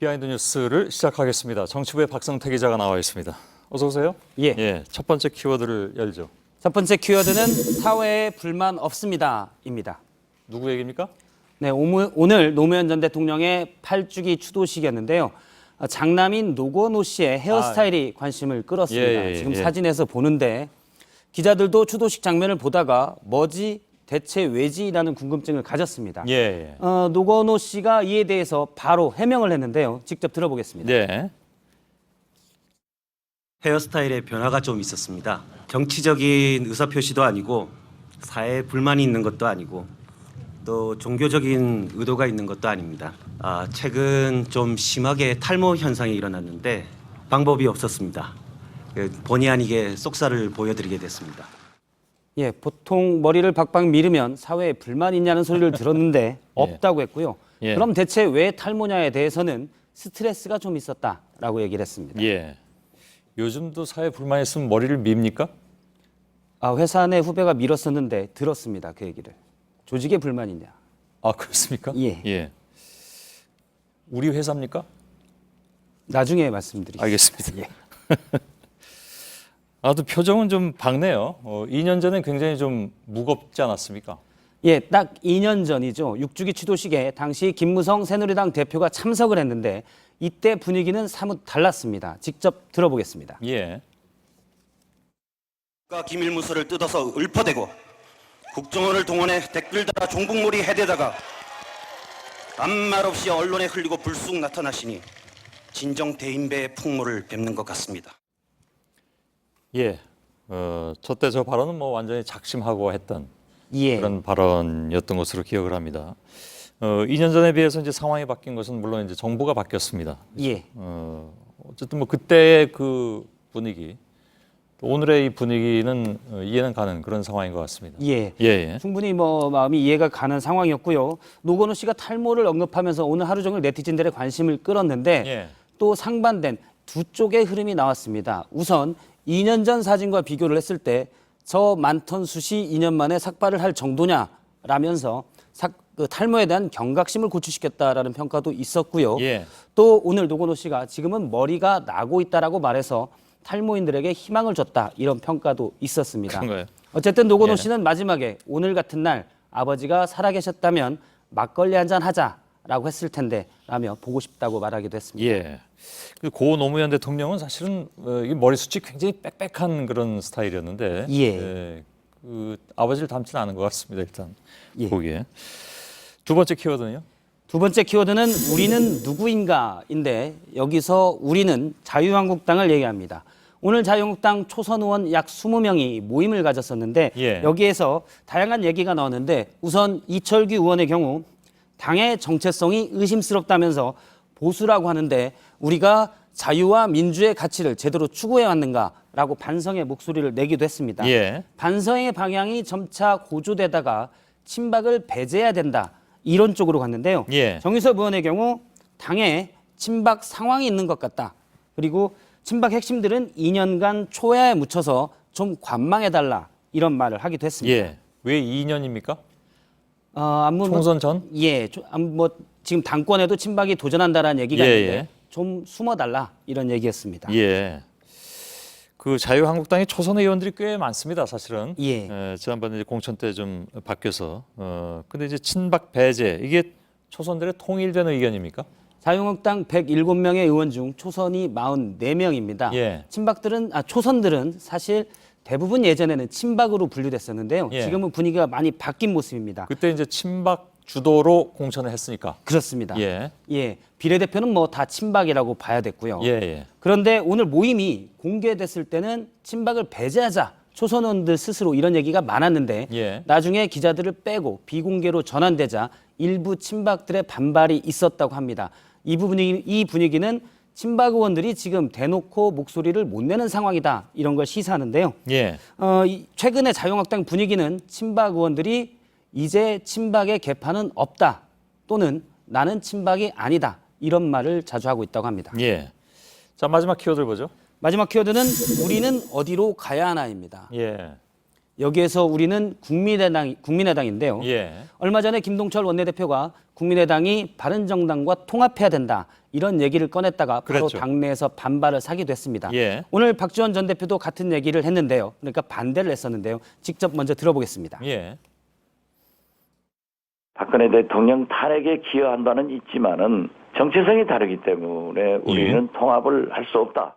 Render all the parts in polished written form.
비하인드 뉴스를 시작하겠습니다. 정치부의 박성태 기자가 나와 있습니다. 어서 오세요. 예. 첫 번째 키워드를 열죠. 첫 번째 키워드는 사회에 불만 없습니다입니다. 누구 얘기입니까? 네, 오늘 노무현 전 대통령의 8주기 추도식이었는데요. 장남인 노건호 씨의 헤어스타일이 관심을 끌었습니다. 지금 사진에서 보는데 기자들도 추도식 장면을 보다가 뭐지 대체 왜지라는 궁금증을 가졌습니다. 노건호 씨가 이에 대해서 바로 해명을 했는데요. 직접 들어보겠습니다. 네. 헤어스타일의 변화가 좀 있었습니다. 정치적인 의사표시도 아니고 사회에 불만이 있는 것도 아니고 또 종교적인 의도가 있는 것도 아닙니다. 최근 좀 심하게 탈모 현상이 일어났는데 방법이 없었습니다. 본의 아니게 속살을 보여드리게 됐습니다. 예, 보통 머리를 박박 밀으면 사회에 불만 있냐는 소리를 들었는데 없다고 했고요. 그럼 대체 왜 탈모냐에 대해서는 스트레스가 좀 있었다라고 얘기를 했습니다. 요즘도 사회 불만 있으면 머리를 밉니까? 회사 내 후배가 밀었었는데 들었습니다. 그 얘기를. 조직에 불만 있냐. 그렇습니까? 예. 우리 회사입니까? 나중에 말씀드리겠습니다. 알겠습니다. 또 표정은 좀 밝네요. 2년 전엔 굉장히 좀 무겁지 않았습니까? 예, 딱 2년 전이죠. 6주기 추도식에 당시 김무성 새누리당 대표가 참석을 했는데 이때 분위기는 사뭇 달랐습니다. 직접 들어보겠습니다. 기밀문서를 뜯어서 읊어대고 국정원을 동원해 댓글 달아 종북몰이 해대다가 아무 말 없이 언론에 흘리고 불쑥 나타나시니 진정 대인배의 풍모를 뵙는 것 같습니다. 저때 저 발언은 완전히 작심하고 했던 예. 그런 발언이었던 것으로 기억을 합니다. 2년 전에 비해서 이제 상황이 바뀐 것은 물론 이제 정부가 바뀌었습니다. 예. 어쨌든 그때의 그 분위기, 또 오늘의 이 분위기는 이해는 가는 그런 상황인 것 같습니다. 충분히 마음이 이해가 가는 상황이었고요. 노건호 씨가 탈모를 언급하면서 오늘 하루 종일 네티즌들의 관심을 끌었는데 또 상반된 두 쪽의 흐름이 나왔습니다. 우선 2년 전 사진과 비교를 했을 때 저 많던 숱이 2년 만에 삭발을 할 정도냐라면서 탈모에 대한 경각심을 고취시켰다라는 평가도 있었고요. 또 오늘 노건호 씨가 지금은 머리가 나고 있다라고 말해서 탈모인들에게 희망을 줬다 이런 평가도 있었습니다. 그런가요? 어쨌든 노건호 씨는 마지막에 오늘 같은 날 아버지가 살아계셨다면 막걸리 한잔 하자라고 했을 텐데 라며 보고 싶다고 말하기도 했습니다. 고 노무현 대통령은 사실은 이 머리숱이 굉장히 빽빽한 그런 스타일이었는데 그 아버지를 닮지는 않은 것 같습니다. 일단 보기에. 두 번째 키워드는요? 두 번째 키워드는 우리는 누구인가인데 여기서 우리는 자유한국당을 얘기합니다. 오늘 자유한국당 초선 의원 약 20명이 모임을 가졌었는데 여기에서 다양한 얘기가 나왔는데 우선 이철규 의원의 경우 당의 정체성이 의심스럽다면서 보수라고 하는데 우리가 자유와 민주의 가치를 제대로 추구해 왔는가라고 반성의 목소리를 내기도 했습니다. 반성의 방향이 점차 고조되다가 친박을 배제해야 된다. 이런 쪽으로 갔는데요. 정유섭 의원의 경우 당에 친박 상황이 있는 것 같다. 그리고 친박 핵심들은 2년간 초야에 묻혀서 좀 관망해달라. 이런 말을 하기도 했습니다. 왜 2년입니까? 총선 전? 지금 당권에도 친박이 도전한다라는 얘기가 있는데 좀 숨어달라 이런 얘기였습니다. 그 자유한국당의 초선 의원들이 꽤 많습니다, 사실은. 지난번에 이제 공천 때 좀 바뀌어서. 근데 이제 친박 배제 이게 초선들의 통일된 의견입니까? 자유한국당 107명의 의원 중 초선이 44명입니다. 초선들은 사실 대부분 예전에는 친박으로 분류됐었는데요. 지금은 분위기가 많이 바뀐 모습입니다. 그때 이제 친박 주도로 공천을 했으니까. 그렇습니다. 비례대표는 다 친박이라고 봐야 됐고요. 그런데 오늘 모임이 공개됐을 때는 친박을 배제하자. 초선 의원들 스스로 이런 얘기가 많았는데 나중에 기자들을 빼고 비공개로 전환되자 일부 친박들의 반발이 있었다고 합니다. 이 분위기는 친박 의원들이 지금 대놓고 목소리를 못 내는 상황이다. 이런 걸 시사하는데요. 최근에 자유한국당 분위기는 친박 의원들이 이제 친박의 개판은 없다. 또는 나는 친박이 아니다. 이런 말을 자주 하고 있다고 합니다. 자, 마지막 키워드를 보죠. 마지막 키워드는 우리는 어디로 가야 하나입니다. 여기에서 우리는 국민의당인데요. 얼마 전에 김동철 원내대표가 국민의당이 바른정당과 통합해야 된다. 이런 얘기를 꺼냈다가 바로 그랬죠. 당내에서 반발을 사기도 했습니다. 예. 오늘 박지원 전 대표도 같은 얘기를 했는데요. 그러니까 반대를 했었는데요. 직접 먼저 들어보겠습니다. 예. 박근혜 대통령 탄핵에 기여한 바는 있지만은 정체성이 다르기 때문에 우리는 통합을 할 수 없다.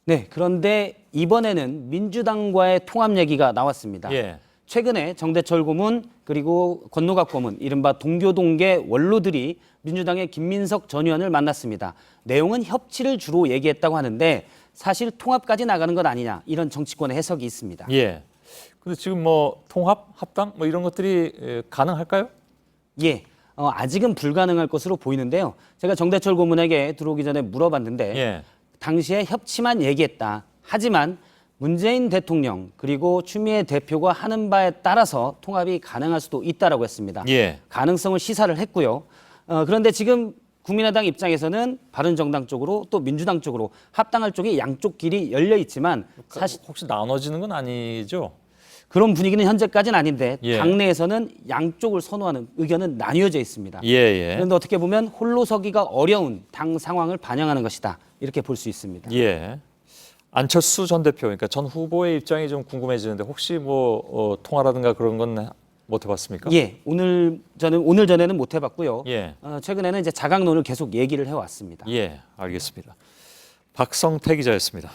네, 그런데 이번에는 민주당과의 통합 얘기가 나왔습니다. 예. 최근에 정대철 고문 그리고 권노갑 고문 이른바 동교동계 원로들이 민주당의 김민석 전 의원을 만났습니다. 내용은 협치를 주로 얘기했다고 하는데 사실 통합까지 나가는 것 아니냐 이런 정치권의 해석이 있습니다. 예. 근데 지금 뭐 통합, 합당 뭐 이런 것들이 가능할까요? 예. 아직은 불가능할 것으로 보이는데요. 제가 정대철 고문에게 들어오기 전에 물어봤는데 예. 당시에 협치만 얘기했다. 하지만 문재인 대통령 그리고 추미애 대표가 하는 바에 따라서 통합이 가능할 수도 있다라고 했습니다. 예. 가능성을 시사를 했고요. 그런데 지금 국민의당 입장에서는 바른정당 쪽으로 또 민주당 쪽으로 합당할 쪽이 양쪽 길이 열려 있지만 사실 혹시 나눠지는 건 아니죠? 그런 분위기는 현재까지는 아닌데 예. 당내에서는 양쪽을 선호하는 의견은 나뉘어져 있습니다. 예, 예. 그런데 어떻게 보면 홀로 서기가 어려운 당 상황을 반영하는 것이다. 이렇게 볼 수 있습니다. 예. 안철수 전 대표, 그러니까 전 후보의 입장이 좀 궁금해지는데 혹시 뭐 통화라든가 그런 건 못 해봤습니까? 예, 오늘 전에는 못 해봤고요. 예. 최근에는 이제 자강론을 계속 얘기를 해왔습니다. 예, 알겠습니다. 박성태 기자였습니다.